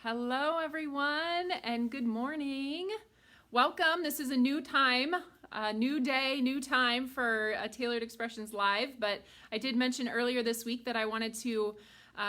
Hello everyone and good morning. Welcome. This is a new time, a new day, new time for Tailored Expressions Live, but I did mention earlier this week that I wanted to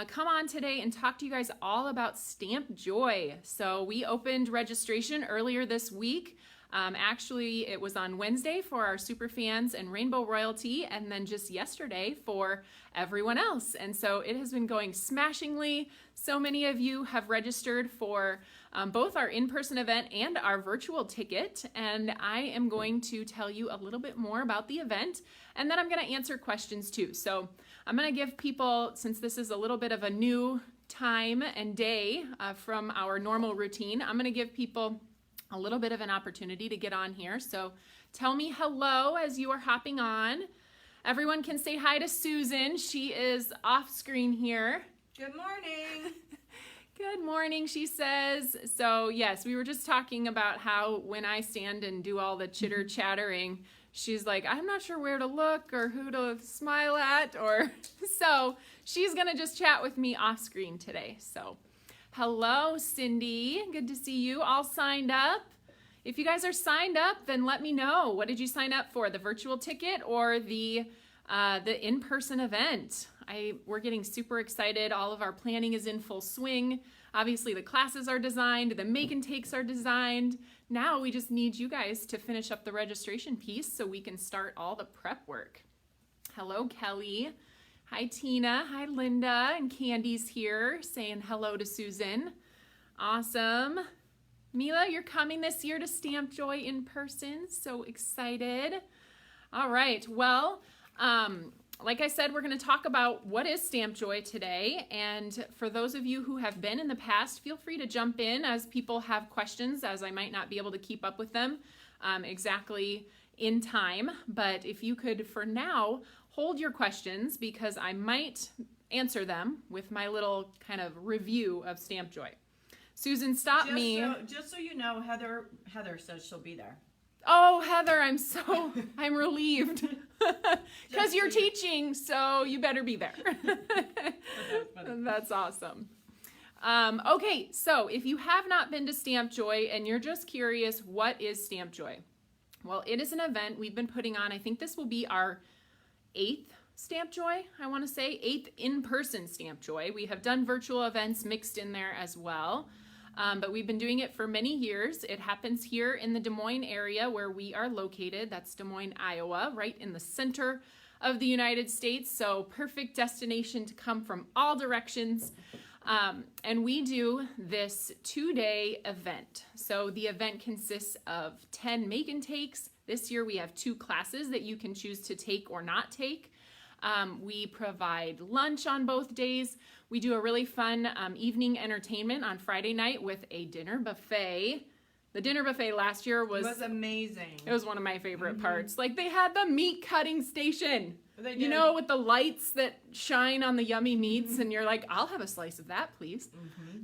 come on today and talk to you guys all about StampJoy. So we opened registration earlier this week. Actually, it was on Wednesday for our super fans and Rainbow Royalty, and then just yesterday for everyone else. And so it has been going smashingly. So many of you have registered for both our in-person event and our virtual ticket. And I am going to tell you a little bit more about the event, and then I'm going to answer questions too. So I'm going to give people, since this is a little bit of a new time and day from our normal routine, I'm going to give people a little bit of an opportunity to get on here. So tell me hello as you are hopping on. Everyone can say hi to Susan. She is off screen here. Good morning. Good morning, she says. So yes, we were just talking about how when I stand and do all the chitter chattering, she's like, I'm not sure where to look or who to smile at, or so she's gonna just chat with me off screen today. So hello, Cindy. Good to see you all signed up. If you guys are signed up, then let me know. What did you sign up for? The virtual ticket or the in-person event? We're getting super excited. All of our planning is in full swing. Obviously, the classes are designed. The make and takes are designed. Now we just need you guys to finish up the registration piece so we can start all the prep work. Hello, Kelly. Hi, Tina. Hi, Linda. And Candy's here saying hello to Susan. Awesome. Mila, you're coming this year to StampJoy in person. So excited. All right. Well, like I said, we're going to talk about what is StampJoy today. And for those of you who have been in the past, feel free to jump in as people have questions, as I might not be able to keep up with them exactly in time. But if you could, for now, hold your questions, because I might answer them with my little kind of review of StampJoy. Susan, stop me. Just so you know, Heather says she'll be there. Oh, Heather, I'm relieved. Because you're teaching, so you better be there. That's awesome. Okay, so if you have not been to StampJoy and you're just curious, what is StampJoy? Well, it is an event we've been putting on. I think this will be our 8th StampJoy, I want to say, 8th in-person StampJoy. We have done virtual events mixed in there as well. But we've been doing it for many years. It happens here in the Des Moines area where we are located. That's Des Moines, Iowa, right in the center of the United States. So perfect destination to come from all directions. And we do this 2-day event. So the event consists of 10 make and takes. This year we have 2 classes that you can choose to take or not take. We provide lunch on both days. We do a really fun evening entertainment on Friday night with a dinner buffet. The dinner buffet last year was amazing. It was one of my favorite parts. Like, they had the meat cutting station. They did. You know, with the lights that shine on the yummy meats, and you're like, I'll have a slice of that, please.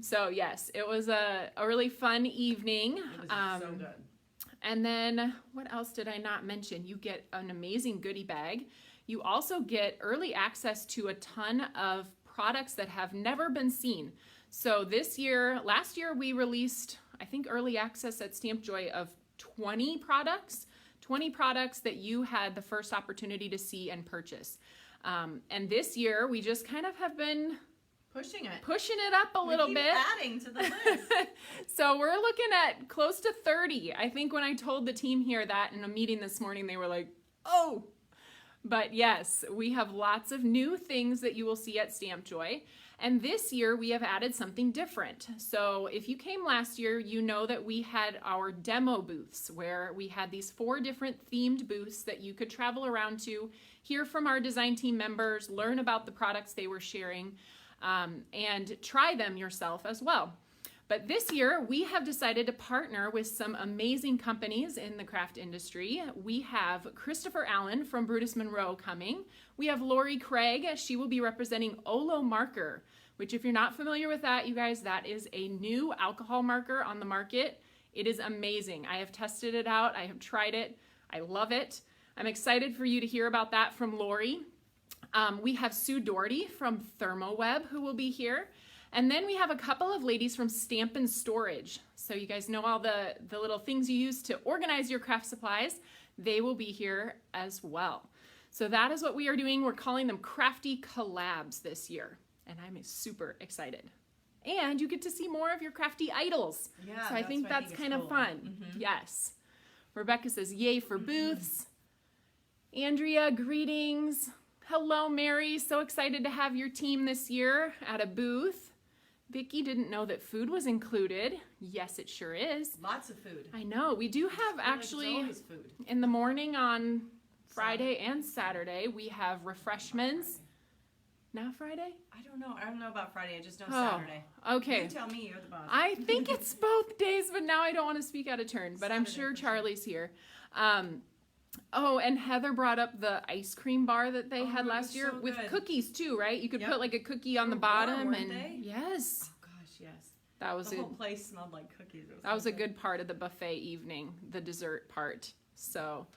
So yes, it was a really fun evening. It was so good. And then what else did I not mention? You get an amazing goodie bag. You also get early access to a ton of products that have never been seen. So last year we released, I think, early access at StampJoy of 20 products that you had the first opportunity to see and purchase. And this year we just kind of have been pushing it up a little bit. Adding to the list. So we're looking at close to 30. I think when I told the team here that in a meeting this morning, they were like, oh. But yes, we have lots of new things that you will see at StampJoy. And this year we have added something different. So if you came last year, you know that we had our demo booths where we had these 4 different themed booths that you could travel around to, hear from our design team members, learn about the products they were sharing, and try them yourself as well. But this year, we have decided to partner with some amazing companies in the craft industry. We have Christopher Allen from Brutus Monroe coming. We have Lori Craig. She will be representing Olo Marker, which, if you're not familiar with that, you guys, that is a new alcohol marker on the market. It is amazing. I have tested it out. I have tried it. I love it. I'm excited for you to hear about that from Lori. We have Sue Doherty from ThermoWeb who will be here. And then we have a couple of ladies from Stamp and Storage. So you guys know all the little things you use to organize your craft supplies. They will be here as well. So that is what we are doing. We're calling them Crafty Collabs this year. And I'm super excited. And you get to see more of your crafty idols. Yeah, so I think that's kind of fun. Yes. Rebecca says, yay for booths. Andrea, greetings. Hello, Mary. So excited to have your team this year at a booth. Vicki didn't know that food was included. Yes, it sure is. Lots of food. I know. We do have actually, always food. In the morning on Friday and Saturday, we have refreshments. Not Friday? I don't know. I don't know about Friday. I just know Saturday. Okay. You tell me. You're the boss. I think it's both days, but now I don't want to speak out of turn. But I'm sure Charlie's here. Oh, and Heather brought up the ice cream bar that they had last year with cookies too, right? You could put like a cookie on the bottom, and yes. Oh gosh, yes. That was the whole place smelled like cookies. That was a good part of the buffet evening, the dessert part. So,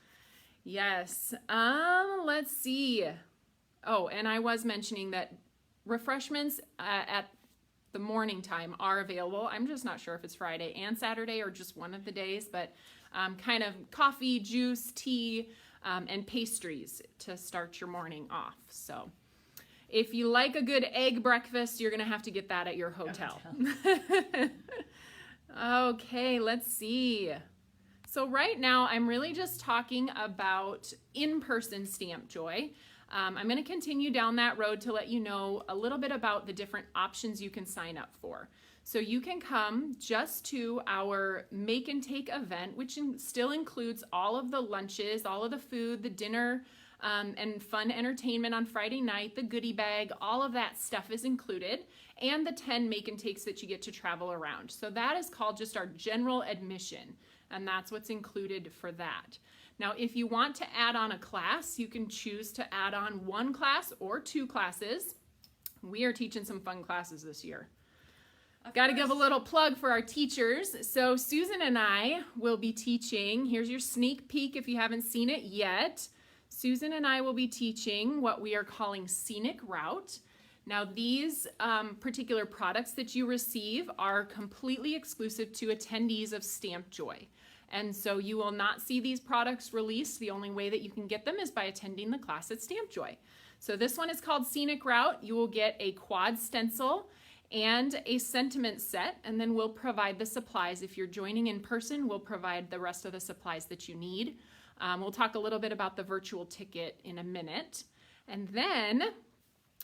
yes. Let's see. Oh, and I was mentioning that refreshments at the morning time are available. I'm just not sure if it's Friday and Saturday or just one of the days, but kind of coffee, juice, tea, and pastries to start your morning off. So if you like a good egg breakfast, you're going to have to get that at your hotel. Okay, let's see. So right now, I'm really just talking about in-person StampJoy. I'm going to continue down that road to let you know a little bit about the different options you can sign up for. So you can come just to our Make and Take event, which still includes all of the lunches, all of the food, the dinner, and fun entertainment on Friday night, the goodie bag, all of that stuff is included, and the 10 Make and Takes that you get to travel around. So that is called just our general admission, and that's what's included for that. Now, if you want to add on a class, you can choose to add on one class or two classes. We are teaching some fun classes this year. Got to give a little plug for our teachers. So Susan and I will be teaching, here's your sneak peek if you haven't seen it yet. Susan and I will be teaching what we are calling Scenic Route. Now these particular products that you receive are completely exclusive to attendees of StampJoy. And so you will not see these products released. The only way that you can get them is by attending the class at StampJoy. So this one is called Scenic Route. You will get a quad stencil and a sentiment set, and then we'll provide the supplies. If you're joining in person, we'll provide the rest of the supplies that you need. We'll talk a little bit about the virtual ticket in a minute. And then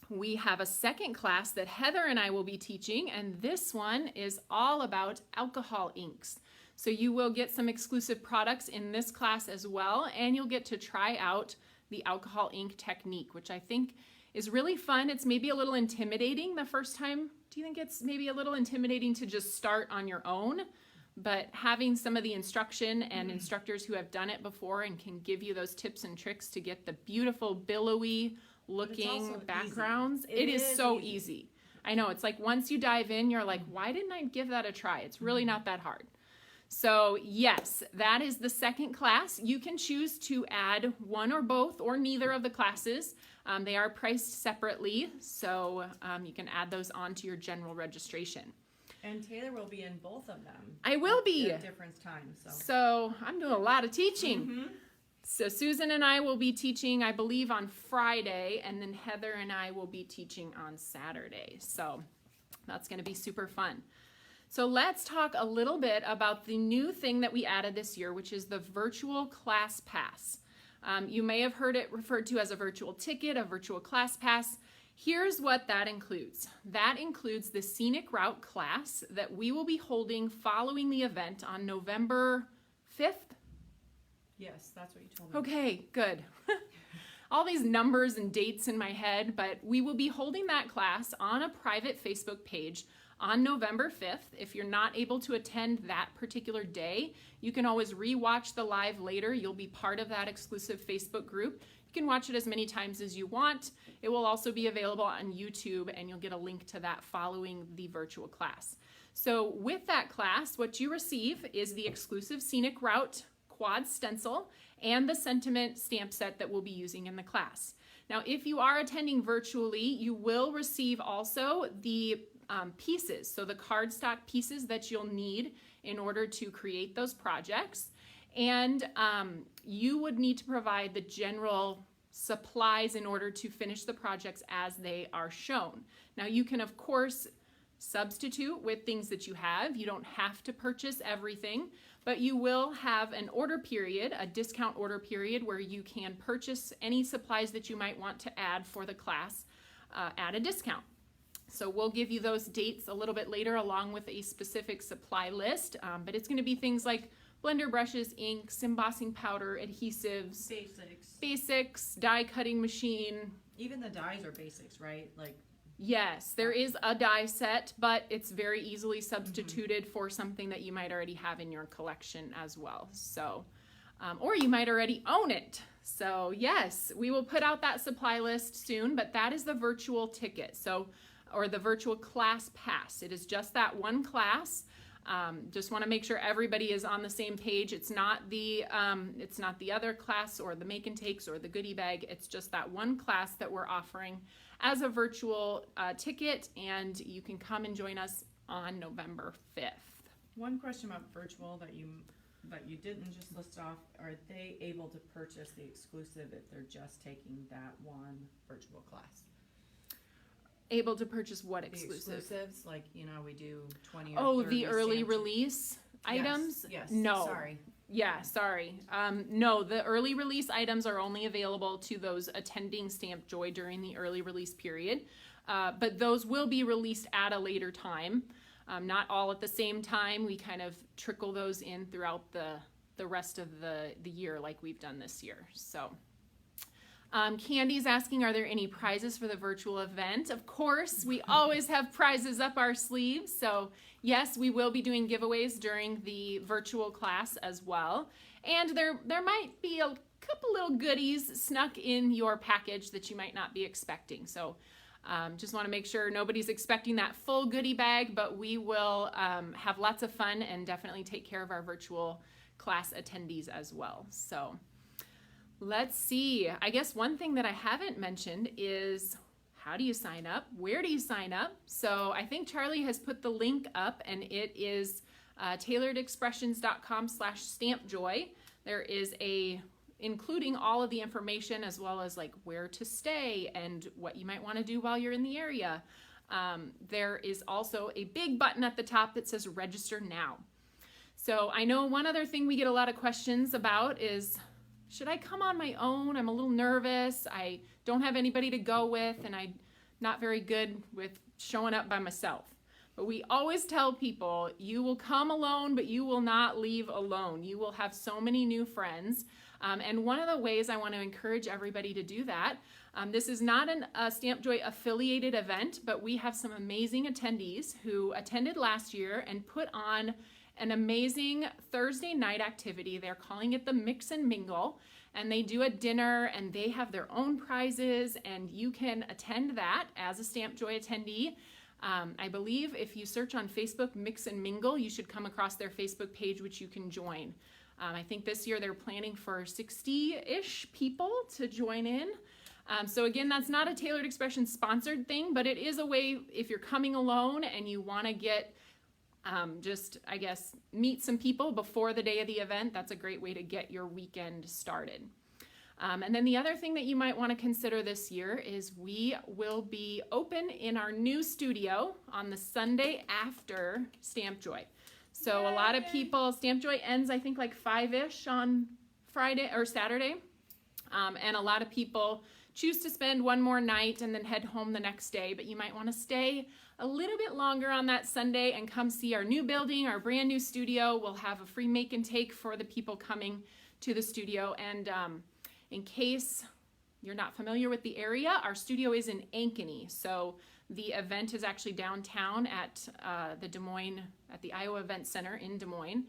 we have a second class that Heather and I will be teaching, and this one is all about alcohol inks. So you will get some exclusive products in this class as well, and you'll get to try out the alcohol ink technique, which I think is really fun. It's maybe a little intimidating the first time. Do you think it's maybe a little intimidating to just start on your own? But having some of the instruction and instructors who have done it before and can give you those tips and tricks to get the beautiful billowy looking backgrounds, it is so easy. I know, it's like once you dive in, you're like, why didn't I give that a try? It's really not that hard. So yes, that is the second class. You can choose to add one or both or neither of the classes. They are priced separately, so you can add those onto your general registration. And Taylor will be in both of them. I will be. At different times. So I'm doing a lot of teaching. So Susan and I will be teaching, I believe, on Friday, and then Heather and I will be teaching on Saturday. So that's going to be super fun. So let's talk a little bit about the new thing that we added this year, which is the virtual class pass. You may have heard it referred to as a virtual ticket, a virtual class pass. Here's what that includes. That includes the Scenic Route class that we will be holding following the event on November 5th. Yes, that's what you told me. Okay, good. All these numbers and dates in my head, but we will be holding that class on a private Facebook page on November 5th. If you're not able to attend that particular day, you can always re-watch the live later. You'll be part of that exclusive Facebook group. You can watch it as many times as you want. It will also be available on YouTube, and you'll get a link to that following the virtual class. So with that class, what you receive is the exclusive Scenic Route quad stencil and the sentiment stamp set that we'll be using in the class. Now, if you are attending virtually, you will receive also the pieces. So the cardstock pieces that you'll need in order to create those projects. And you would need to provide the general supplies in order to finish the projects as they are shown. Now you can of course substitute with things that you have. You don't have to purchase everything, but you will have an order period, a discount order period, where you can purchase any supplies that you might want to add for the class at a discount. So we'll give you those dates a little bit later along with a specific supply list, but it's going to be things like blender brushes, inks, embossing powder, adhesives, basics, die cutting machine. Even the dies are basics, right? Like, yes, there is a die set, but it's very easily substituted for something that you might already have in your collection as well. So, or you might already own it. So yes, we will put out that supply list soon, but that is the virtual ticket. So, or the virtual class pass. It is just that one class. Just want to make sure everybody is on the same page. It's not the other class or the make and takes or the goodie bag. It's just that one class that we're offering as a virtual ticket, and you can come and join us on November 5th. one question about virtual that you didn't just list off, are they able to purchase the exclusive if they're just taking that one virtual class? Able to purchase what The exclusive? exclusives, like, you know, we do 20 or Oh, 30 the early stamps. release items? Yes, No. sorry. Yeah, sorry. No, the early release items are only available to those attending StampJoy during the early release period. But those will be released at a later time. Not all at the same time. We kind of trickle those in throughout the rest of the year like we've done this year. So. Candy's asking, are there any prizes for the virtual event? Of course, we always have prizes up our sleeves. So yes, we will be doing giveaways during the virtual class as well. And there might be a couple little goodies snuck in your package that you might not be expecting. So just want to make sure nobody's expecting that full goodie bag, but we will have lots of fun and definitely take care of our virtual class attendees as well. So. Let's see. I guess one thing that I haven't mentioned is how do you sign up? Where do you sign up? So I think Charlie has put the link up, and it is tailoredexpressions.com/StampJoy. There is including all of the information as well as like where to stay and what you might want to do while you're in the area. There is also a big button at the top that says register now. So I know one other thing we get a lot of questions about is, should I come on my own? I'm a little nervous. I don't have anybody to go with, and I'm not very good with showing up by myself. But we always tell people, you will come alone, but you will not leave alone. You will have so many new friends. And one of the ways I want to encourage everybody to do that, this is not a StampJoy affiliated event, but we have some amazing attendees who attended last year and put on an amazing Thursday night activity. They're calling it the Mix and Mingle, and they do a dinner and they have their own prizes, and you can attend that as a StampJoy attendee. I believe if you search on Facebook Mix and Mingle, you should come across their Facebook page, which you can join. I think this year they're planning for 60-ish people to join in. So again, that's not a Tailored Expression sponsored thing, but it is a way if you're coming alone and you want to get just, I guess, meet some people before the day of the event. That's a great way to get your weekend started. And then the other thing that you might want to consider this year is we will be open in our new studio on the Sunday after StampJoy. So a lot of people, StampJoy ends I think like 5-ish on Friday or Saturday. And a lot of people choose to spend one more night and then head home the next day, but you might want to stay a little bit longer on that Sunday and come see our new building, our brand new studio. We'll have a free make and take for the people coming to the studio. And in case you're not familiar with the area, our studio is in Ankeny. So the event is actually downtown at the Iowa Event Center in Des Moines.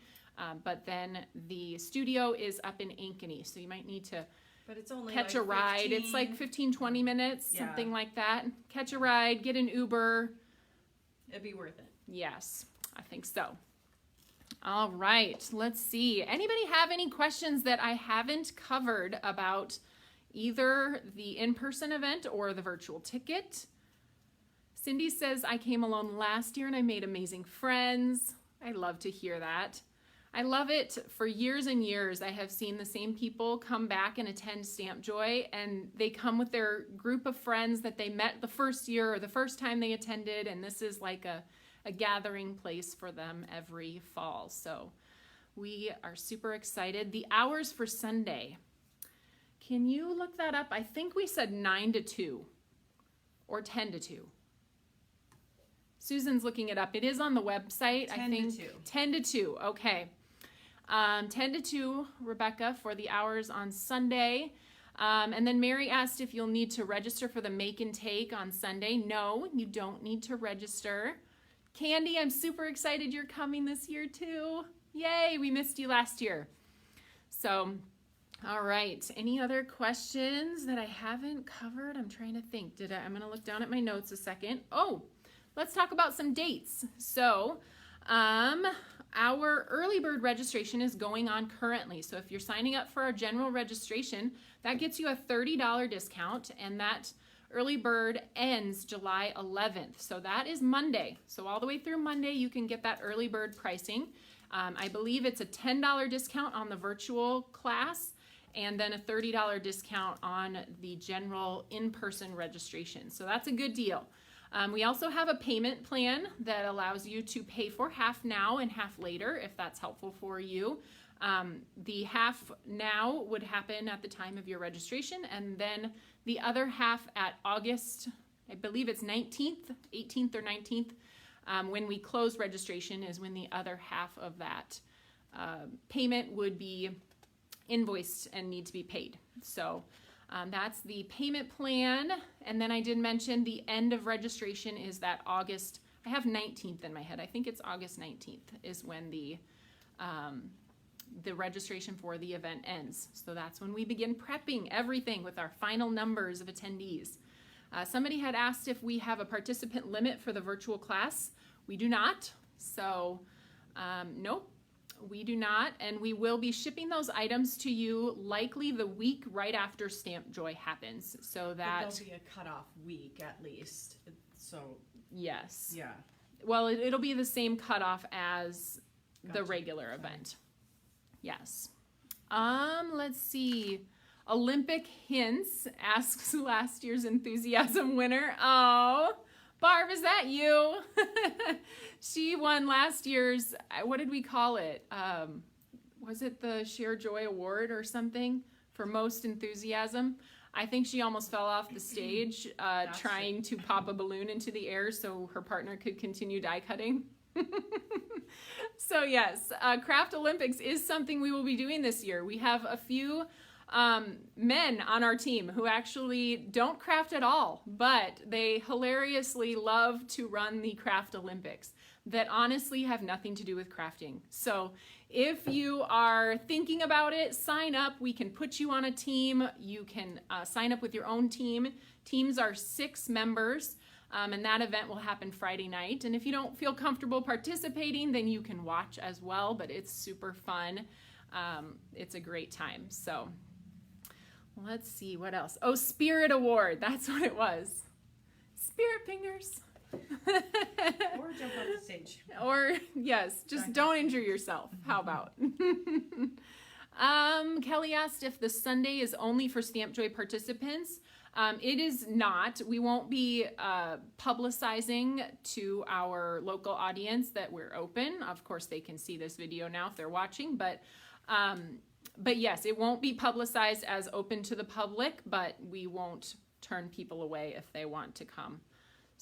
But then the studio is up in Ankeny. So you might need to But it's only catch like a ride. 15. It's like 15-20 minutes, Yeah. something like that. Catch a ride, get an Uber. It'd be worth it. Yes, I think so. All right, let's see. Anybody have any questions that I haven't covered about either the in-person event or the virtual ticket? Cindy says, I came alone last year and I made amazing friends. I love to hear that. I love it. For years and years, I have seen the same people come back and attend StampJoy, and they come with their group of friends that they met the first year or the first time they attended, and this is like a gathering place for them every fall. So we are super excited. The hours for Sunday, can you look that up? I think we said 9 to 2 or 10 to 2. Susan's looking it up. It is on the website. 10 I think to 2. 10 to 2. Okay. 10 to 2, Rebecca, for the hours on Sunday. And then Mary asked if you'll need to register for the make and take on Sunday. No, you don't need to register. Candy, I'm super excited you're coming this year too. Yay, we missed you last year. So, all right. Any other questions that I haven't covered? I'm trying to think. I'm going to look down at my notes a second. Oh, let's talk about some dates. So, our early bird registration is going on currently. So if you're signing up for our general registration, that gets you a $30 discount, and that early bird ends July 11th. So that is Monday. So all the way through Monday, you can get that early bird pricing. I believe it's a $10 discount on the virtual class, and then a $30 discount on the general in-person registration. So that's a good deal. We also have a payment plan that allows you to pay for half now and half later, if that's helpful for you. The half now would happen at the time of your registration, and then the other half at August, I believe it's 18th or 19th, when we close registration is when the other half of that payment would be invoiced and need to be paid. So that's the payment plan. And then I did mention the end of registration is that August, I have 19th in my head. I think it's August 19th is when the registration for the event ends. So that's when we begin prepping everything with our final numbers of attendees. Somebody had asked if we have a participant limit for the virtual class. We do not. So nope. We do not, and we will be shipping those items to you likely the week right after StampJoy happens, so that But there'll be a cutoff week at least. So yes, yeah. Well, it'll be the same cutoff as the Gotcha. regular event. Yes. Let's see. Olympic Hints asks last year's enthusiasm winner. Oh, Barb, is that you? She won last year's, what did we call it? Was it the Share Joy Award or something for most enthusiasm? I think she almost fell off the stage trying to pop a balloon into the air so her partner could continue die cutting. So yes, Craft Olympics is something we will be doing this year. We have a few men on our team who actually don't craft at all, but they hilariously love to run the Craft Olympics that honestly have nothing to do with crafting. So if you are thinking about it, sign up. We can put you on a team. You can sign up with your own team. Teams are 6 members, and that event will happen Friday night. And if you don't feel comfortable participating, then you can watch as well, but it's super fun. It's a great time. So let's see what else. Oh, Spirit Award. That's what it was. Spirit fingers. Or jump off the stage. Or yes, just don't injure yourself. How about? Kelly asked if the Sunday is only for StampJoy participants. It is not. We won't be publicizing to our local audience that we're open. Of course, they can see this video now if they're watching, but yes, it won't be publicized as open to the public, but we won't turn people away if they want to come.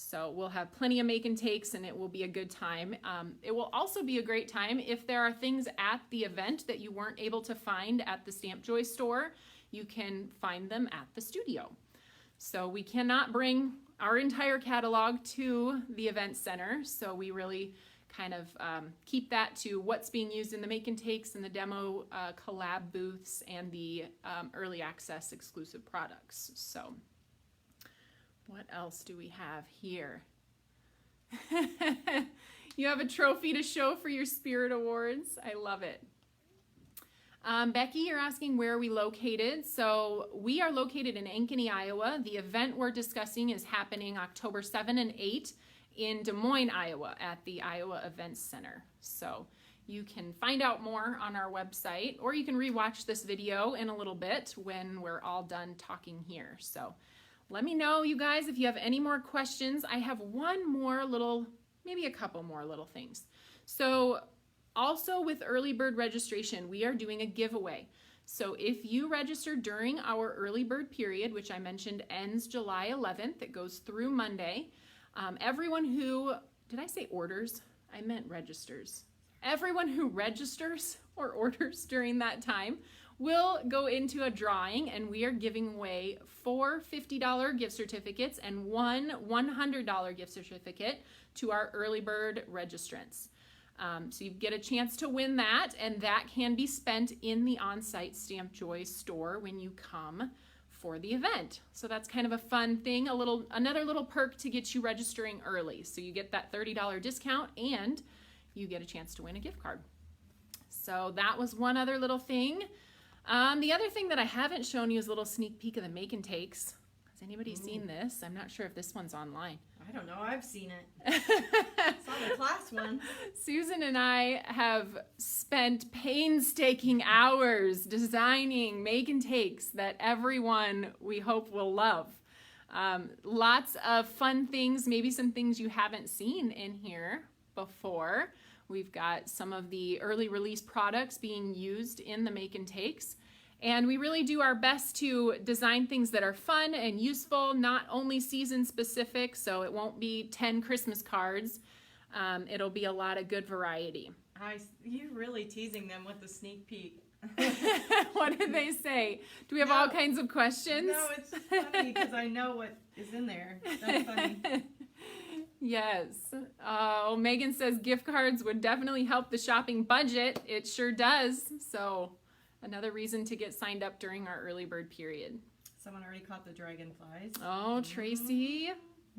So we'll have plenty of make and takes, and it will be a good time. It will also be a great time if there are things at the event that you weren't able to find at the StampJoy store. You can find them at the studio. So we cannot bring our entire catalog to the event center, so we really kind of keep that to what's being used in the make and takes and the demo collab booths and the early access exclusive products. So what else do we have here? You have a trophy to show for your Spirit Awards. I love it. Becky, you're asking where are we located? So we are located in Ankeny, Iowa. The event we're discussing is happening October 7 and 8 in Des Moines, Iowa at the Iowa Events Center. So you can find out more on our website, or you can rewatch this video in a little bit when we're all done talking here. So let me know, you guys, if you have any more questions. I have one more little, maybe a couple more little things. So also with early bird registration, we are doing a giveaway. So if you register during our early bird period, which I mentioned ends July 11th, it goes through Monday. Everyone who, did I say orders? I meant registers. Everyone who registers or orders during that time will go into a drawing, and we are giving away 4 $50 gift certificates and 1 $100 gift certificate to our early bird registrants. So you get a chance to win that, and that can be spent in the on-site StampJoy store when you come for the event. So that's kind of a fun thing, another little perk to get you registering early. So you get that $30 discount and you get a chance to win a gift card. So that was one other little thing. The other thing that I haven't shown you is a little sneak peek of the make and takes. Has anybody seen this? I'm not sure if this one's online. I don't know. I've seen it. Saw the class one. Susan and I have spent painstaking hours designing make and takes that everyone we hope will love. Lots of fun things, maybe some things you haven't seen in here before. We've got some of the early release products being used in the make and takes. And we really do our best to design things that are fun and useful, not only season specific, so it won't be 10 Christmas cards. It'll be a lot of good variety. You're really teasing them with the sneak peek. What did they say? Do we have all kinds of questions? No, it's funny because I know what is in there. That's funny. Yes. Oh, Megan says gift cards would definitely help the shopping budget. It sure does. So another reason to get signed up during our early bird period. Someone already caught the dragonflies. Oh, Tracy,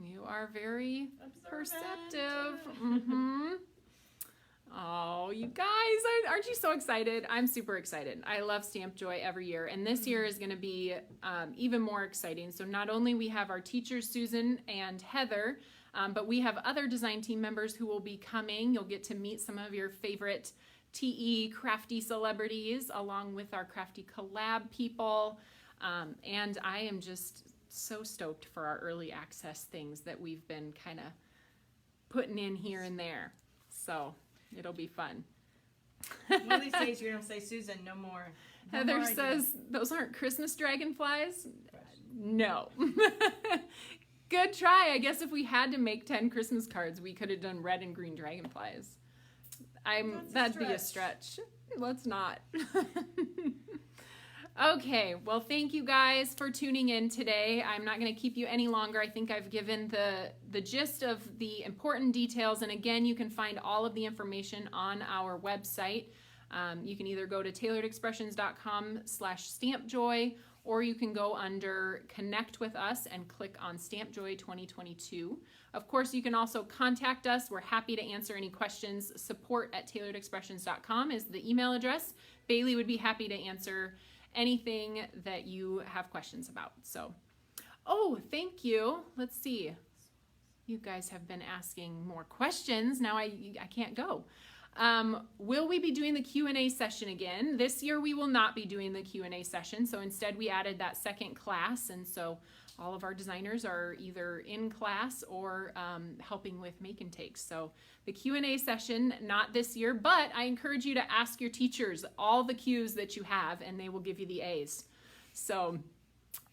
you are very perceptive. Oh, you guys, aren't you so excited? I'm super excited. I love StampJoy every year, and this year is going to be even more exciting. So not only we have our teachers, Susan and Heather, but we have other design team members who will be coming. You'll get to meet some of your favorite TE crafty celebrities along with our crafty collab people. And I am just so stoked for our early access things that we've been kind of putting in here and there. So it'll be fun. One of these days you're going to say, Susan, no more. Heather says, those aren't Christmas dragonflies? No. Good try. I guess if we had to make 10 Christmas cards, we could have done red and green dragonflies. That'd be a stretch. Let's not. Okay, well, thank you guys for tuning in today. I'm not going to keep you any longer. I think I've given the gist of the important details. And again, you can find all of the information on our website. You can either go to tailoredexpressions.com/StampJoy, or you can go under Connect with Us and click on StampJoy 2022. Of course, you can also contact us. We're happy to answer any questions. support@tailoredexpressions.com is the email address. Bailey would be happy to answer anything that you have questions about. So, oh, thank you. Let's see. You guys have been asking more questions. Now I can't go. Will we be doing the Q&A session again? This year we will not be doing the Q&A session. So instead we added that second class. And so all of our designers are either in class or helping with make and takes. So the Q&A session, not this year, but I encourage you to ask your teachers all the Q's that you have and they will give you the A's. So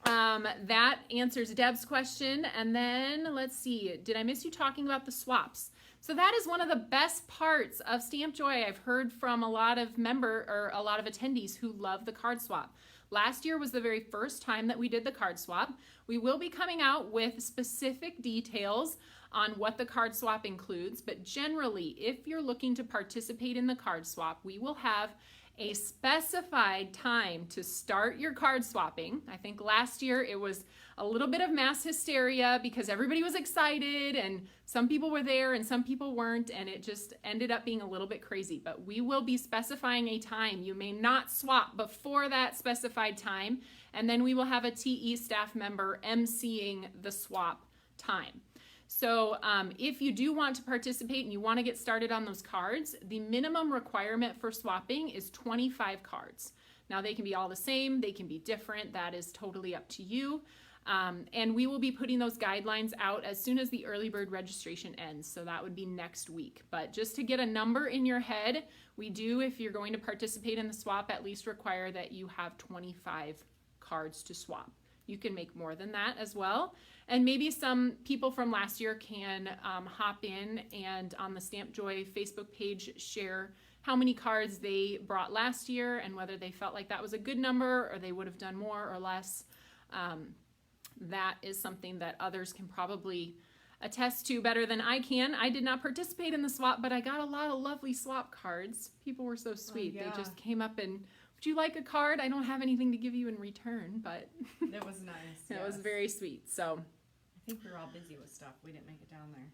that answers Deb's question. And then let's see, did I miss you talking about the swaps? So that is one of the best parts of StampJoy. I've heard from a lot of attendees who love the card swap. Last year was the very first time that we did the card swap. We will be coming out with specific details on what the card swap includes, but generally, if you're looking to participate in the card swap, we will have a specified time to start your card swapping. I think last year it was a little bit of mass hysteria because everybody was excited and some people were there and some people weren't, and it just ended up being a little bit crazy. But we will be specifying a time. You may not swap before that specified time, and then we will have a TE staff member emceeing the swap time. So if you do want to participate and you want to get started on those cards, the minimum requirement for swapping is 25 cards. Now they can be all the same, they can be different, that is totally up to you. And we will be putting those guidelines out as soon as the early bird registration ends, so that would be next week. But just to get a number in your head, we do, if you're going to participate in the swap, at least require that you have 25 cards to swap. You can make more than that as well. And maybe some people from last year can hop in and on the StampJoy Facebook page share how many cards they brought last year and whether they felt like that was a good number or they would have done more or less. That is something that others can probably attest to better than I can. I did not participate in the swap, but I got a lot of lovely swap cards. People were so sweet. Oh, yeah. They just came up and, would you like a card? I don't have anything to give you in return, but It was nice. it was very sweet. So I think we were all busy with stuff. We didn't make it down there.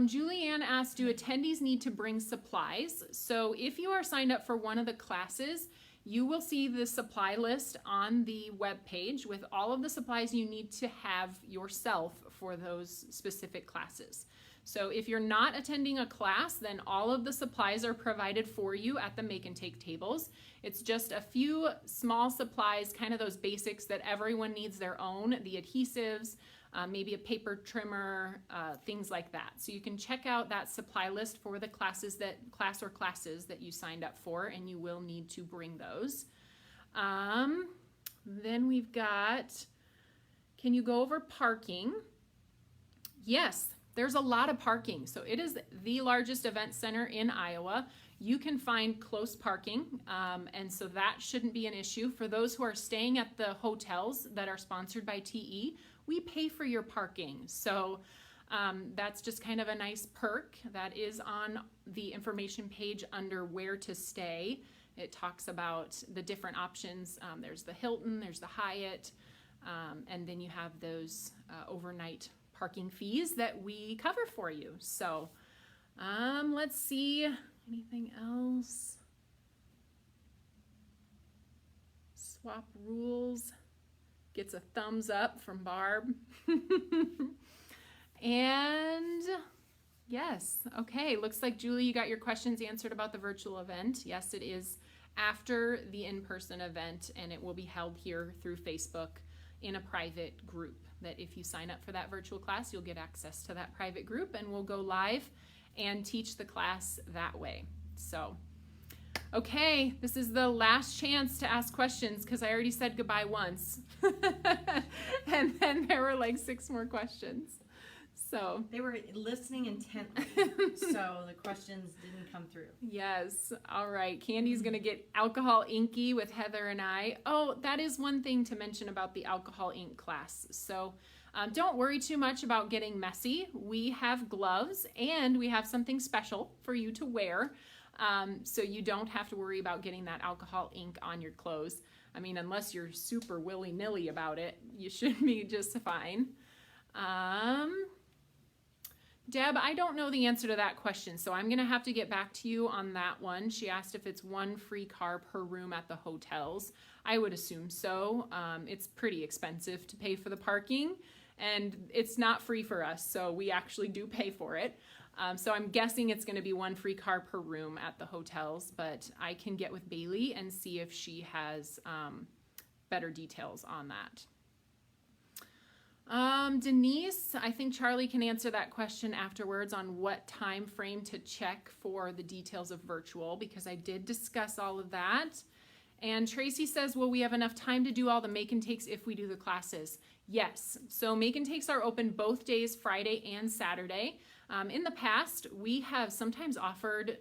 Julianne asked, do attendees need to bring supplies? So if you are signed up for one of the classes, you will see the supply list on the web page with all of the supplies you need to have yourself for those specific classes. So if you're not attending a class, then all of the supplies are provided for you at the make and take tables. It's just a few small supplies, kind of those basics that everyone needs their own, the adhesives, maybe a paper trimmer, things like that. So you can check out that supply list for the classes that you signed up for, and you will need to bring those. Then we've got, can you go over parking? Yes, there's a lot of parking. So it is the largest event center in Iowa. You can find close parking, and so that shouldn't be an issue. For those who are staying at the hotels that are sponsored by TE, we pay for your parking. So that's just kind of a nice perk that is on the information page under where to stay. It talks about the different options. There's the Hilton, there's the Hyatt, and then you have those overnight parking fees that we cover for you. So let's see, anything else? Swap rules gets a thumbs up from Barb. And yes, okay, looks like Julie, you got your questions answered about the virtual event. Yes, it is after the in-person event, and it will be held here through Facebook in a private group. That if you sign up for that virtual class, you'll get access to that private group, and we'll go live and teach the class that way. So, okay, this is the last chance to ask questions because I already said goodbye once. And then there were like 6 more questions. So They were listening intently, so the questions didn't come through. yes, all right. Candy's gonna get alcohol inky with Heather and I. Oh, that is one thing to mention about the alcohol ink class. So don't worry too much about getting messy. We have gloves and we have something special for you to wear. So you don't have to worry about getting that alcohol ink on your clothes. I mean, unless you're super willy-nilly about it, you should be just fine. Deb, I don't know the answer to that question, so I'm going to have to get back to you on that one. She asked if it's 1 free car per room at the hotels. I would assume so. It's pretty expensive to pay for the parking, and it's not free for us, so we actually do pay for it. So I'm guessing it's going to be 1 free car per room at the hotels, but I can get with Bailey and see if she has better details on that. Denise, I think Charlie can answer that question afterwards on what time frame to check for the details of virtual, because I did discuss all of that. And Tracy says, will we have enough time to do all the make and takes if we do the classes? Yes. So make and takes are open both days, Friday and Saturday. In the past, we have sometimes offered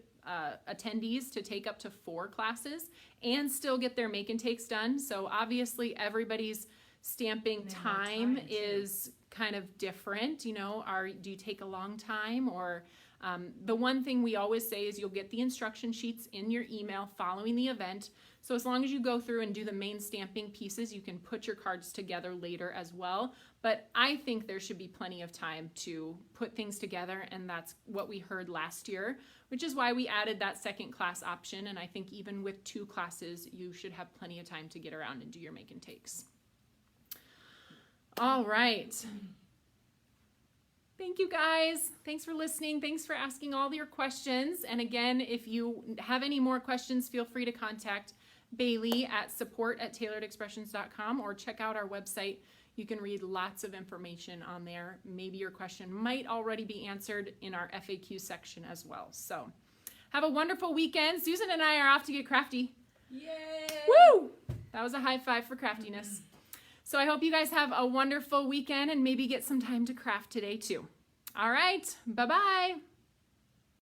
attendees to take up to 4 classes and still get their make and takes done. So obviously everybody's stamping time is kind of different. You know, do you take a long time, or The one thing we always say is you'll get the instruction sheets in your email following the event. So as long as you go through and do the main stamping pieces, you can put your cards together later as well. But I think there should be plenty of time to put things together, and that's what we heard last year, which is why we added that second class option. And I think even with 2 classes, you should have plenty of time to get around and do your make and takes. All right. Thank you guys. Thanks for listening. Thanks for asking all your questions. And again, if you have any more questions, feel free to contact Bailey at support@tailoredexpressions.com or check out our website. You can read lots of information on there. Maybe your question might already be answered in our FAQ section as well. So have a wonderful weekend. Susan and I are off to get crafty. Yay! Woo! That was a high five for craftiness. So I hope you guys have a wonderful weekend and maybe get some time to craft today too. All right. Bye-bye.